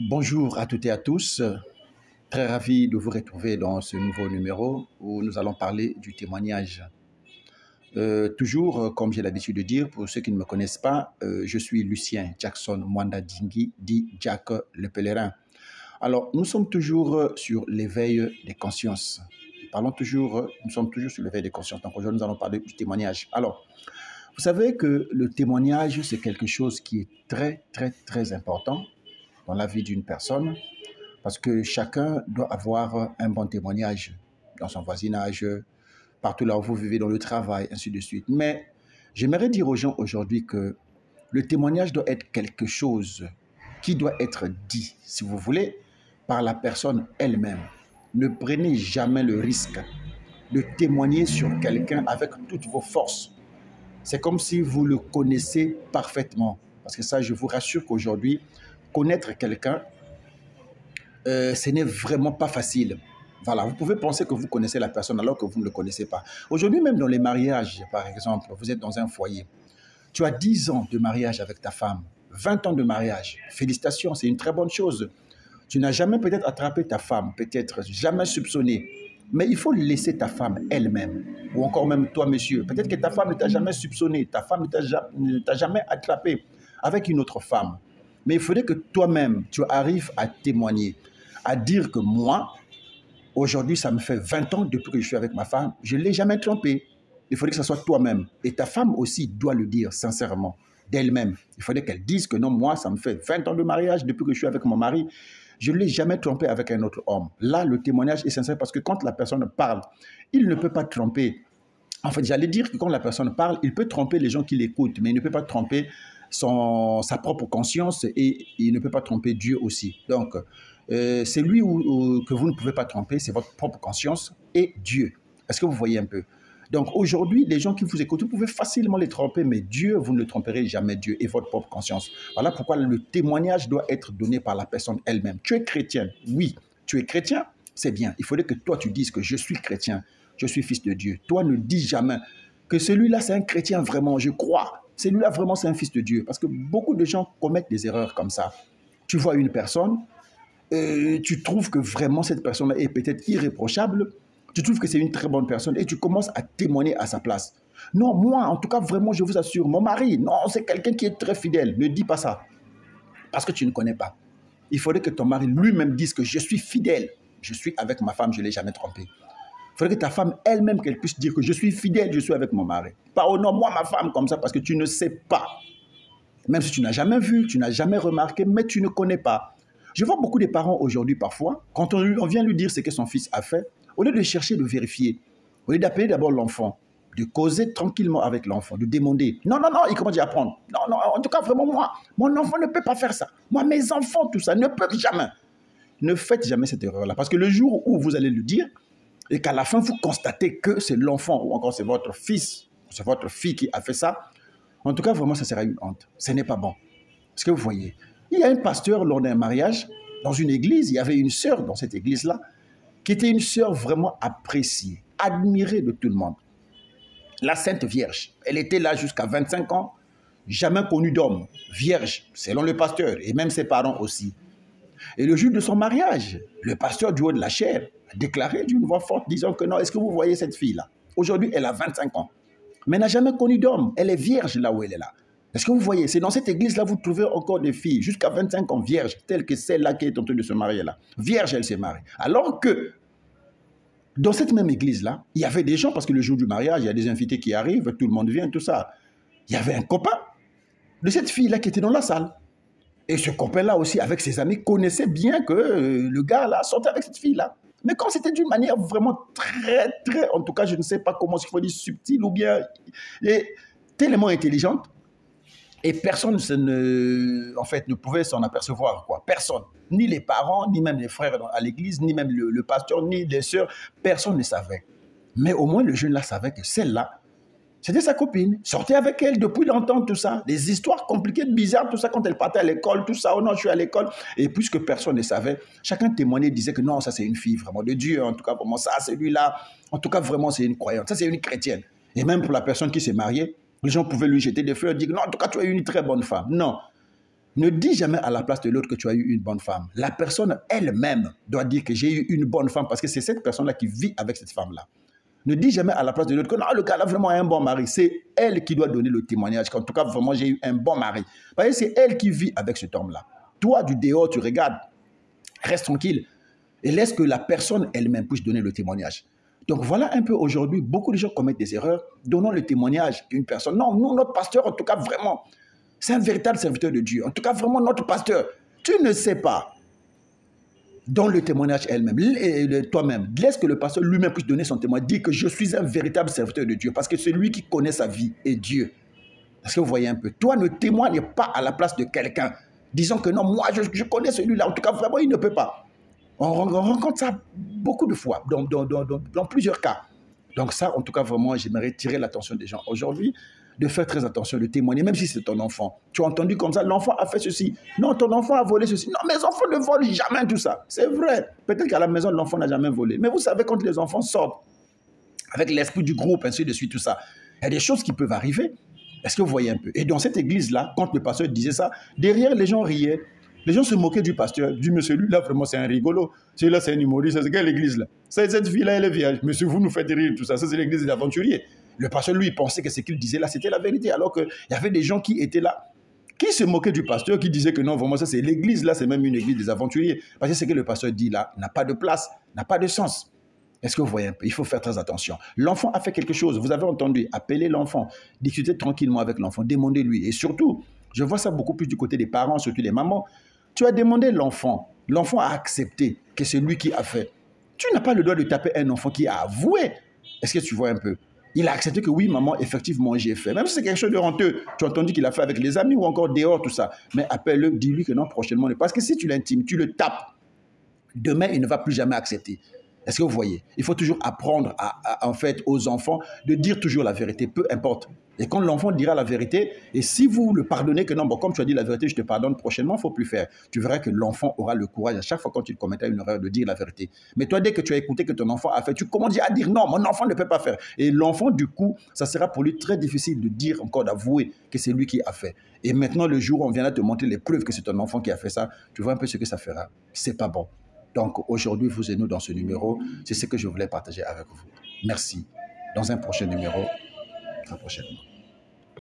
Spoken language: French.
Bonjour à toutes et à tous. Très ravi de vous retrouver dans ce nouveau numéro où nous allons parler du témoignage. Toujours, comme j'ai l'habitude de dire, pour ceux qui ne me connaissent pas, je suis Lucien Jackson Mwanda Dingui, dit Jack le Pèlerin. Alors, nous sommes toujours sur l'éveil des consciences. Nous sommes toujours sur l'éveil des consciences. Donc aujourd'hui, nous allons parler du témoignage. Alors, vous savez que le témoignage, c'est quelque chose qui est très important dans la vie d'une personne, parce que chacun doit avoir un bon témoignage dans son voisinage, partout là où vous vivez, dans le travail, ainsi de suite. Mais j'aimerais dire aux gens aujourd'hui que le témoignage doit être quelque chose qui doit être dit, si vous voulez, par la personne elle-même. Ne prenez jamais le risque de témoigner sur quelqu'un avec toutes vos forces. C'est comme si vous le connaissez parfaitement. Parce que ça, je vous rassure qu'aujourd'hui, connaître quelqu'un, ce n'est vraiment pas facile. Voilà, vous pouvez penser que vous connaissez la personne alors que vous ne le connaissez pas. Aujourd'hui, même dans les mariages, par exemple, vous êtes dans un foyer. Tu as 10 ans de mariage avec ta femme, 20 ans de mariage. Félicitations, c'est une très bonne chose. Tu n'as jamais peut-être attrapé ta femme, peut-être jamais soupçonné. Mais il faut laisser ta femme elle-même, ou encore même toi, monsieur. Peut-être que ta femme ne t'a jamais soupçonné, ta femme ne t'a jamais attrapé avec une autre femme. Mais il faudrait que toi-même, tu arrives à témoigner, à dire que moi, aujourd'hui, ça me fait 20 ans depuis que je suis avec ma femme, je ne l'ai jamais trompée. Il faudrait que ce soit toi-même. Et ta femme aussi doit le dire sincèrement, d'elle-même. Il faudrait qu'elle dise que non, moi, ça me fait 20 ans de mariage depuis que je suis avec mon mari. Je ne l'ai jamais trompé avec un autre homme. Là, le témoignage est sincère parce que quand la personne parle, il ne peut pas tromper. En fait, j'allais dire que quand la personne parle, il peut tromper les gens qui l'écoutent, mais il ne peut pas tromper sa propre conscience et il ne peut pas tromper Dieu aussi. Donc, c'est lui que vous ne pouvez pas tromper, c'est votre propre conscience et Dieu. Est-ce que vous voyez un peu? Donc aujourd'hui, les gens qui vous écoutent, vous pouvez facilement les tromper, mais Dieu, vous ne le tromperez jamais, Dieu et votre propre conscience. Voilà pourquoi le témoignage doit être donné par la personne elle-même. Tu es chrétien, oui, tu es chrétien, c'est bien. Il faudrait que toi, tu dises que je suis chrétien, je suis fils de Dieu. Toi, ne dis jamais que celui-là, c'est un chrétien vraiment, je crois. Celui-là, vraiment, c'est un fils de Dieu. Parce que beaucoup de gens commettent des erreurs comme ça. Tu vois une personne, tu trouves que vraiment cette personne est peut-être irréprochable, tu trouves que c'est une très bonne personne et tu commences à témoigner à sa place. Non, moi, en tout cas, vraiment, je vous assure, mon mari, non, c'est quelqu'un qui est très fidèle. Ne dis pas ça, parce que tu ne connais pas. Il faudrait que ton mari lui-même dise que je suis fidèle. Je suis avec ma femme, je ne l'ai jamais trompée. Il faudrait que ta femme elle-même, qu'elle puisse dire que je suis fidèle, je suis avec mon mari. Pas oh non, moi, ma femme, comme ça, parce que tu ne sais pas. Même si tu n'as jamais vu, tu n'as jamais remarqué, mais tu ne connais pas. Je vois beaucoup de parents aujourd'hui, parfois, quand on vient lui dire ce que son fils a fait, au lieu de chercher, de vérifier, au lieu d'appeler d'abord l'enfant, de causer tranquillement avec l'enfant, de demander, non, il commence à apprendre. Non, en tout cas, vraiment, moi, mon enfant ne peut pas faire ça. Moi, mes enfants, tout ça, ne peuvent jamais. Ne faites jamais cette erreur-là. Parce que le jour où vous allez le dire, et qu'à la fin, vous constatez que c'est l'enfant, ou encore c'est votre fils, c'est votre fille qui a fait ça, en tout cas, vraiment, ça sera une honte. Ce n'est pas bon. Est-ce que vous voyez? Il y a un pasteur lors d'un mariage, dans une église, il y avait une sœur dans cette église-là, qui était une sœur vraiment appréciée, admirée de tout le monde. La Sainte Vierge, elle était là jusqu'à 25 ans, jamais connue d'homme, vierge, selon le pasteur, et même ses parents aussi. Et le jour de son mariage, le pasteur du haut de la chair a déclaré d'une voix forte, disant que non, est-ce que vous voyez cette fille-là? Aujourd'hui, elle a 25 ans, mais n'a jamais connu d'homme, elle est vierge là où elle est là. Est-ce que vous voyez? C'est dans cette église-là vous trouvez encore des filles, jusqu'à 25 ans, vierges, telles que celle-là qui est en train de se marier là. Vierge, elle s'est mariée. Alors que, dans cette même église-là, il y avait des gens, parce que le jour du mariage, il y a des invités qui arrivent, tout le monde vient, tout ça. Il y avait un copain de cette fille-là qui était dans la salle. Et ce copain-là aussi, avec ses amis, connaissait bien que le gars-là sortait avec cette fille-là. Mais quand c'était d'une manière vraiment très, en tout cas, je ne sais pas comment il faut dire, subtile ou bien tellement intelligente, et personne ne pouvait s'en apercevoir, quoi. Personne. Ni les parents, ni même les frères à l'église, ni même le pasteur, ni les sœurs. Personne ne savait. Mais au moins, le jeune-là savait que celle-là, c'était sa copine. Sortait avec elle depuis longtemps, tout ça. Des histoires compliquées, bizarres, tout ça, quand elle partait à l'école, tout ça. Oh non, je suis à l'école. Et puisque personne ne savait, chacun témoignait, disait que non, ça c'est une fille vraiment de Dieu. En tout cas, vraiment, ça, c'est lui-là. En tout cas, vraiment, c'est une croyante. Ça, c'est une chrétienne. Et même pour la personne qui s'est mariée, les gens pouvaient lui jeter des fleurs, dire non, en tout cas, tu es une très bonne femme. Non. Ne dis jamais à la place de l'autre que tu as eu une bonne femme. La personne elle-même doit dire que j'ai eu une bonne femme parce que c'est cette personne-là qui vit avec cette femme-là. Ne dis jamais à la place de l'autre que non, le gars-là vraiment a un bon mari. C'est elle qui doit donner le témoignage qu'en tout cas, vraiment, j'ai eu un bon mari. Parce que c'est elle qui vit avec cet homme-là. Toi, du dehors, tu regardes. Reste tranquille et laisse que la personne elle-même puisse donner le témoignage. Donc voilà un peu aujourd'hui, beaucoup de gens commettent des erreurs, donnant le témoignage d'une personne. Non, nous, notre pasteur, en tout cas, vraiment, c'est un véritable serviteur de Dieu. En tout cas, vraiment, notre pasteur, tu ne sais pas. Donne le témoignage elle-même, toi-même. Laisse que le pasteur lui-même puisse donner son témoignage. Dis que je suis un véritable serviteur de Dieu parce que c'est lui qui connaît sa vie et Dieu. Est-ce que vous voyez un peu? Toi, ne témoigne pas à la place de quelqu'un. Disons que non, moi, je connais celui-là. En tout cas, vraiment, il ne peut pas. On rencontre ça beaucoup de fois, dans plusieurs cas. Donc ça, en tout cas, vraiment, j'aimerais tirer l'attention des gens aujourd'hui, de faire très attention, de témoigner, même si c'est ton enfant. Tu as entendu comme ça, l'enfant a fait ceci. Non, ton enfant a volé ceci. Non, mes enfants ne volent jamais tout ça. C'est vrai. Peut-être qu'à la maison, l'enfant n'a jamais volé. Mais vous savez, quand les enfants sortent, avec l'esprit du groupe, ainsi de suite, tout ça, il y a des choses qui peuvent arriver. Est-ce que vous voyez un peu? Et dans cette église-là, quand le pasteur disait ça, derrière, les gens riaient. Les gens se moquaient du pasteur, du monsieur, lui là vraiment c'est un rigolo, celui-là c'est un humoriste, c'est quelle église là? Cette fille-là elle est vierge, monsieur vous nous faites rire, tout ça, ça c'est l'église des aventuriers. Le pasteur lui il pensait que ce qu'il disait là c'était la vérité, alors qu'il y avait des gens qui étaient là, qui se moquaient du pasteur, qui disaient que non vraiment ça c'est l'église là, c'est même une église des aventuriers, parce que ce que le pasteur dit là n'a pas de place, n'a pas de sens. Est-ce que vous voyez un peu? Il faut faire très attention. L'enfant a fait quelque chose, vous avez entendu, appelez l'enfant, discutez tranquillement avec l'enfant, demandez-lui, et surtout, je vois ça beaucoup plus du côté des parents, surtout des mamans. Tu as demandé l'enfant. L'enfant a accepté que c'est lui qui a fait. Tu n'as pas le droit de taper un enfant qui a avoué. Est-ce que tu vois un peu? Il a accepté que oui, maman, effectivement, j'ai fait. Même si c'est quelque chose de honteux, tu as entendu qu'il a fait avec les amis ou encore dehors, tout ça. Mais appelle-le, dis-lui que non, prochainement. Parce que si tu l'intimes, tu le tapes, demain, il ne va plus jamais accepter. Est-ce que vous voyez? Il faut toujours apprendre en fait, aux enfants de dire toujours la vérité, peu importe. Et quand l'enfant dira la vérité, et si vous le pardonnez que non, bon, comme tu as dit la vérité, je te pardonne prochainement, il ne faut plus faire. Tu verras que l'enfant aura le courage à chaque fois quand il commettra une erreur de dire la vérité. Mais toi, dès que tu as écouté que ton enfant a fait, tu commences à dire non, mon enfant ne peut pas faire. Et l'enfant, du coup, ça sera pour lui très difficile de dire encore, d'avouer que c'est lui qui a fait. Et maintenant, le jour où on viendra te montrer les preuves que c'est ton enfant qui a fait ça, tu vois un peu ce que ça fera. C'est pas bon. Donc aujourd'hui, vous et nous dans ce numéro, c'est ce que je voulais partager avec vous. Merci. Dans un prochain numéro, très prochainement.